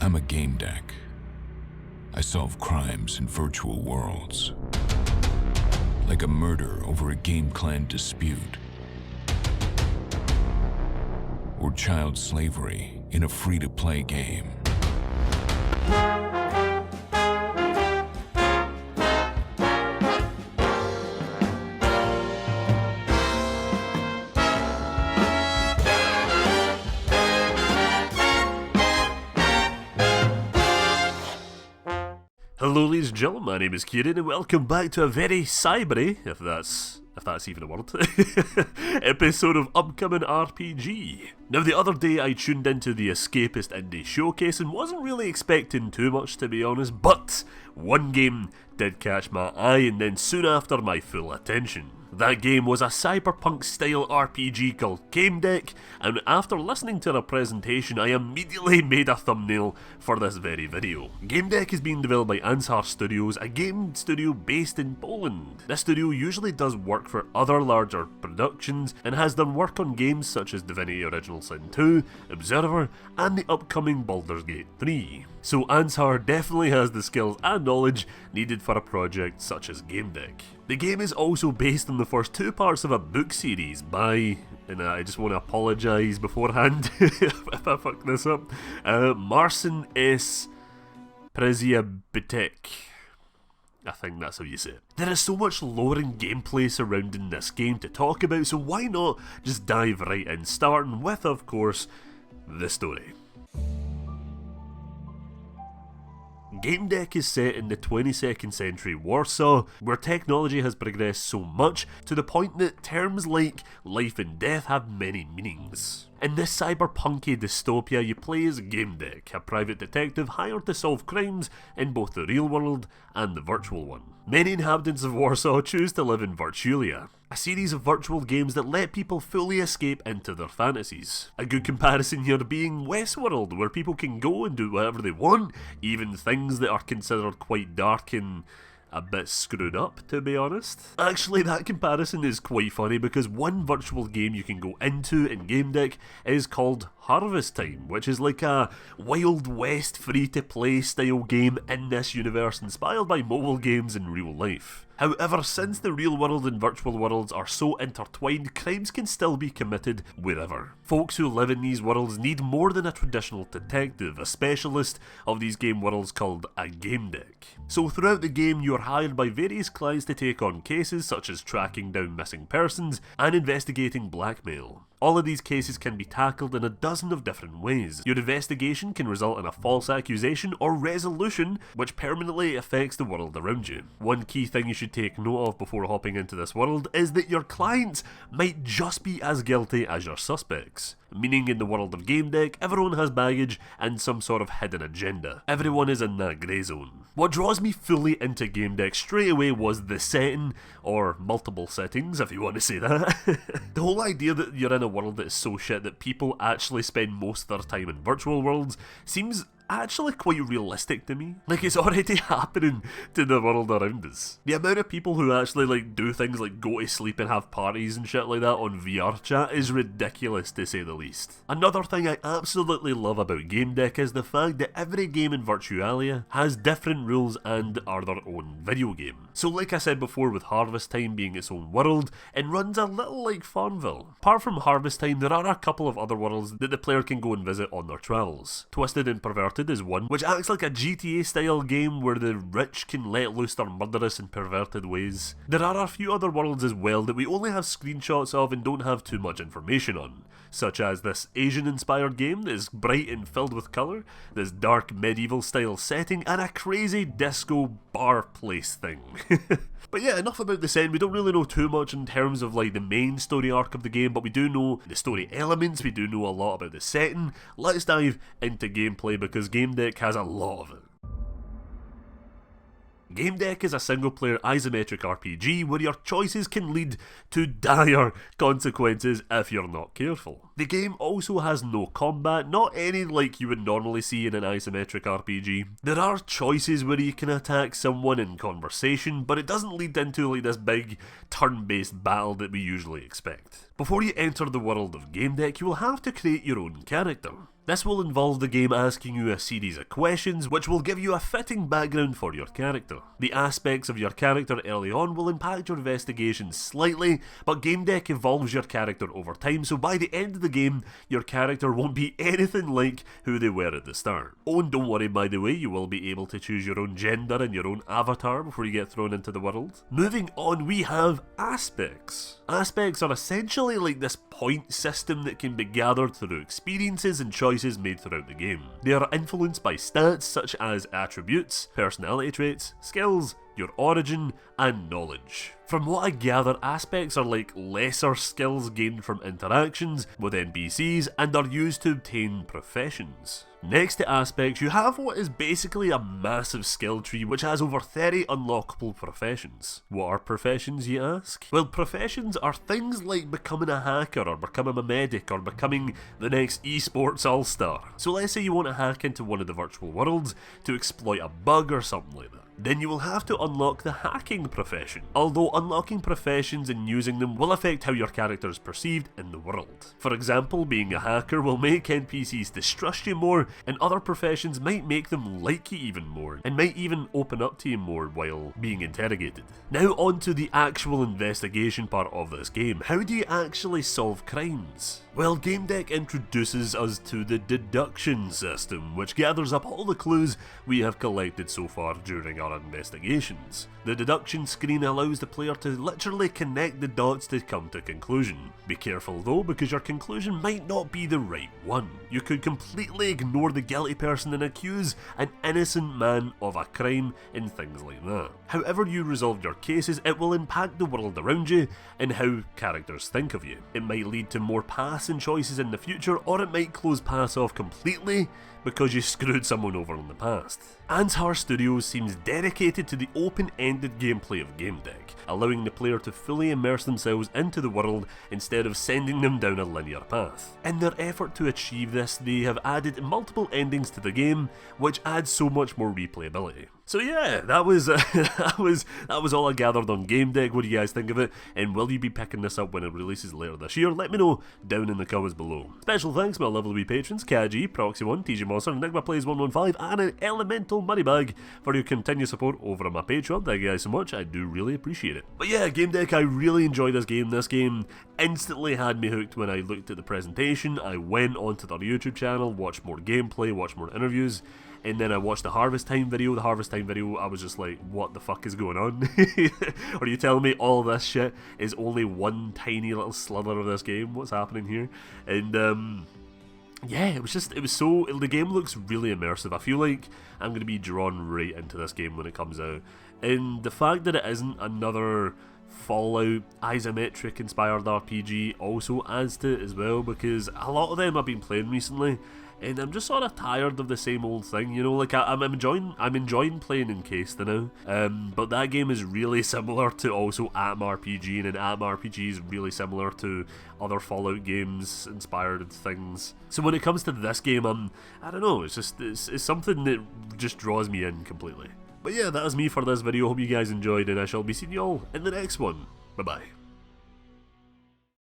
I'm a Gamedec. I solve crimes in virtual worlds. Like a murder over a game clan dispute. Or child slavery in a free-to-play game. Hello ladies and gentlemen, my name is Kieran and welcome back to a very cybery, if that's even a word, episode of Upcoming RPG. Now the other day I tuned into the Escapist Indie Showcase and wasn't really expecting too much, to be honest, but one game did catch my eye and then soon after my full attention. That game was a Cyberpunk style RPG called Gamedec, and after listening to their presentation I immediately made a thumbnail for this very video. Gamedec is being developed by Ansar Studios, a game studio based in Poland. This studio usually does work for other larger productions and has done work on games such as Divinity Original Sin 2, Observer, and the upcoming Baldur's Gate 3. So Ansar definitely has the skills and knowledge needed for a project such as Gamedec. The game is also based on the first two parts of a book series by, and I just want to apologise beforehand if I fuck this up, Marcin S. Przebytek. I think that's how you say it. There is so much lore and gameplay surrounding this game to talk about, so why not just dive right in, starting with, of course, the story. Gamedec is set in the 22nd century Warsaw, where technology has progressed so much to the point that terms like life and death have many meanings. In this cyberpunky dystopia, you play as Gamedec, a private detective hired to solve crimes in both the real world and the virtual one. Many inhabitants of Warsaw choose to live in Virtualia, a series of virtual games that let people fully escape into their fantasies. A good comparison here being Westworld, where people can go and do whatever they want, even things that are considered quite dark and a bit screwed up, to be honest. Actually, that comparison is quite funny because one virtual game you can go into in Gamedec is called Harvest Time, which is like a Wild West free-to-play style game in this universe inspired by mobile games in real life. However, since the real world and virtual worlds are so intertwined, crimes can still be committed wherever. Folks who live in these worlds need more than a traditional detective, a specialist of these game worlds called a Gamedec. So throughout the game you are hired by various clients to take on cases such as tracking down missing persons and investigating blackmail. All of these cases can be tackled in a dozen of different ways. Your investigation can result in a false accusation or resolution which permanently affects the world around you. One key thing you should take note of before hopping into this world is that your clients might just be as guilty as your suspects. Meaning in the world of Gamedec, everyone has baggage and some sort of hidden agenda. Everyone is in that grey zone. What draws me fully into Gamedec straight away was the setting, or multiple settings if you want to say that. The whole idea that you're in a world that is so shit that people actually spend most of their time in virtual worlds seems actually quite realistic to me. Like, it's already happening to the world around us. The amount of people who actually do things like go to sleep and have parties and shit like that on VR chat is ridiculous, to say the least. Another thing I absolutely love about Gamedec is the fact that every game in Virtualia has different rules and are their own video game. So like I said before, with Harvest Time being its own world, it runs a little like Farmville. Apart from Harvest Time, there are a couple of other worlds that the player can go and visit on their travels. Twisted and Perverted is one, which acts like a GTA style game where the rich can let loose their murderous and perverted ways. There are a few other worlds as well that we only have screenshots of and don't have too much information on, such as this Asian inspired game that is bright and filled with colour, this dark medieval style setting, and a crazy disco bar place thing. But yeah, enough about the setting. We don't really know too much in terms of like the main story arc of the game, but we do know the story elements, we do know a lot about the setting. Let's dive into gameplay because Gamedec has a lot of it. Gamedec is a single-player isometric RPG where your choices can lead to dire consequences if you're not careful. The game also has no combat, not any like you would normally see in an isometric RPG. There are choices where you can attack someone in conversation, but it doesn't lead into like this big turn-based battle that we usually expect. Before you enter the world of Gamedec, you will have to create your own character. This will involve the game asking you a series of questions which will give you a fitting background for your character. The aspects of your character early on will impact your investigation slightly, but Gamedec evolves your character over time, so by the end of the game, your character won't be anything like who they were at the start. Oh, and don't worry, by the way, you will be able to choose your own gender and your own avatar before you get thrown into the world. Moving on, we have aspects. Aspects are essentially like this point system that can be gathered through experiences and choices made throughout the game. They are influenced by stats such as attributes, personality traits, skills, your origin, and knowledge. From what I gather, aspects are like lesser skills gained from interactions with NPCs and are used to obtain professions. Next to aspects, you have what is basically a massive skill tree which has over 30 unlockable professions. What are professions, you ask? Well, professions are things like becoming a hacker or becoming a medic or becoming the next esports all-star. So let's say you want to hack into one of the virtual worlds to exploit a bug or something like that. Then you will have to unlock the hacking profession, although unlocking professions and using them will affect how your character is perceived in the world. For example, being a hacker will make NPCs distrust you more, and other professions might make them like you even more, and might even open up to you more while being interrogated. Now on to the actual investigation part of this game. How do you actually solve crimes? Well, Gamedec introduces us to the deduction system, which gathers up all the clues we have collected so far during our investigations. The deduction screen allows the player to literally connect the dots to come to a conclusion. Be careful though, because your conclusion might not be the right one. You could completely ignore the guilty person and accuse an innocent man of a crime and things like that. However you resolve your cases, it will impact the world around you and how characters think of you. It might lead to more passing choices in the future, or it might close paths off completely because you screwed someone over in the past. Antar Studios seems dedicated to the open-ended gameplay of Gamedec, allowing the player to fully immerse themselves into the world instead of sending them down a linear path. In their effort to achieve this, they have added multiple endings to the game, which adds so much more replayability. So yeah, that was all I gathered on Gamedec. What do you guys think of it? And will you be picking this up when it releases later this year? Let me know down in the comments below. Special thanks to my lovely wee patrons, KG, Proxy1, TJ Monster, Enigma Plays 115, and an Elemental Moneybag for your continued support over on my Patreon. Thank you guys so much, I do really appreciate it. But yeah, Gamedec, I really enjoyed this game. This game instantly had me hooked when I looked at the presentation. I went onto their YouTube channel, watched more gameplay, watched more interviews, and then I watched the Harvest Time video. The Harvest Time video, I was just like, what the fuck is going on? Are you telling me all this shit is only one tiny little slither of this game? What's happening here? And yeah, the game looks really immersive. I feel like I'm going to be drawn right into this game when it comes out. And the fact that it isn't another Fallout isometric inspired RPG also adds to it as well, because a lot of them I've been playing recently, and I'm just sort of tired of the same old thing, you know. Like I'm enjoying playing Encased now, but that game is really similar to also Atom RPG, and an Atom RPG is really similar to other Fallout games inspired things. So when it comes to this game, I don't know, it's something that just draws me in completely. But yeah, that is me for this video. Hope you guys enjoyed, and I shall be seeing you all in the next one. Bye bye.